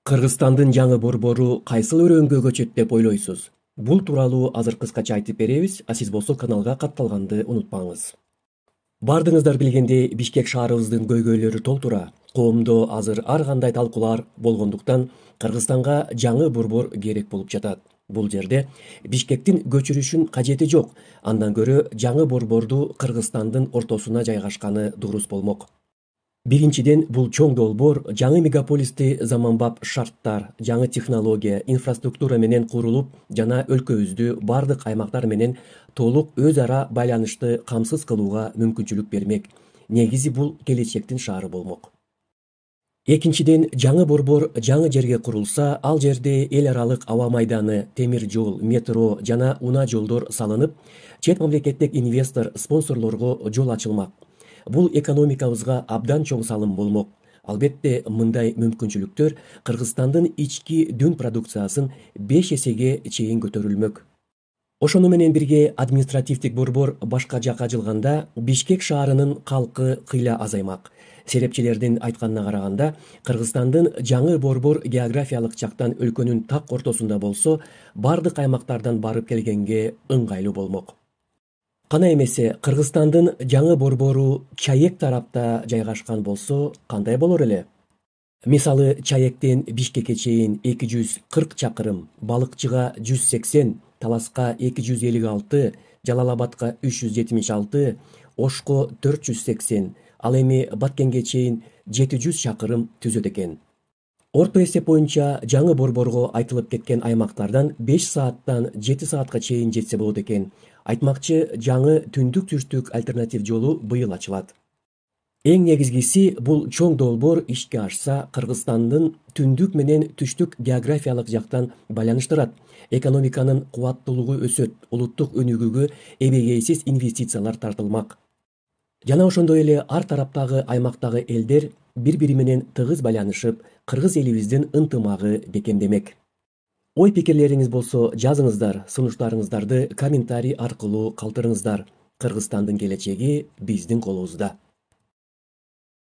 Кыргызстандын жаңы борбору кайсыл өрөөнгө көчөт деп ойлойсуз? Бул тууралуу азыр кыскача айтып беребиз, а сиз болсо каналга катталганды унутпаңыз. Бардыгыңыздар билгендей, Бишкек шаарыбыздын көйгөйлөрү толтура. Коомдо азыр ар кандай талкуулар болгондуктан Кыргызстанга жаңы борбор керек болуп жатат. Бул жерде Бишкектин көчүрүшүн кажети жок. Андан көрө жаңы борборду Кыргызстандын ортосуна жайгашканы дурус болмок. Биринчиден, бул чоң долбоор жаңы мегаполисти заманбап шарттар, жаңы технология, инфраструктура менен курулуп жана өлкөбүздү бардык аймактар менен толук өз ара байланышты камсыз кылууга мүмкүнчүлүк бермек. Негизи бул келечектин шаары болмок. Экинчиден, жаңы борбор жаңы жерге курулса, ал жерде эл аралык аба майданы, темир жол, метро жана унаа жолдор салынып, чет мамлекеттик инвестор, спонсорлорго жол ачылмак. Бул экономикабызга абдан чоң салым болмок. Албетте, мындай мүмкүнчүлүктөр Кыргызстандын ички дүн продукциясын 5 эсеге чейин көтөрүлмөк. Ошону менен бирге административдик борбор башка жакка жылганда Бишкек шаарынын калкы кыйла азаймак. Серепчилердин айтканына караганда, Кыргызстандын жаңы борбор географиялык жактан өлкөнүн так ортосунда болсо, бардык аймактардан барып келгенге ыңгайлуу болмок. Кана эмесе, Кыргызстандын жаңы борбору Чаек тарапта жайгашкан болсо, кандай болор эле? Мисалы, Чаектен Бишкекке чейин 240 чакырым, Балыкчыга 180, Таласка 256, Жалал-Абадка 376, Ошко 480, ал эми Баткенге чейин 700 чакырым түзөт экен. Орто эсеп боюнча жаңы борборго айтылып кеткен аймактардан 5 сааттан 7 саатка чейин жетсе болот экен. Айтмакчы, жаңы түндүк-түштүк альтернатив жолу быйыл ачылат. Эң негизгиси, бул чоң долбоор ишке ашса, Кыргызстандын түндүк менен түштүк географиялык жактан байланыштырат. Экономиканын кубаттуулугу өсөт, улуттук өнүгүүгө эбегейсиз инвестициялар тартылмак. Жана ошондой эле ар тараптагы аймактагы элдер бири-бири менен тыгыз байланышып, кыргыз элибиздин ынтымагы бекемдемек. Ой пикирлериңиз болсо жазыңыздар, сунуштарыңыздарды комментарий аркылуу калтырыңыздар. Кыргызстандын келечеги биздин колубузда.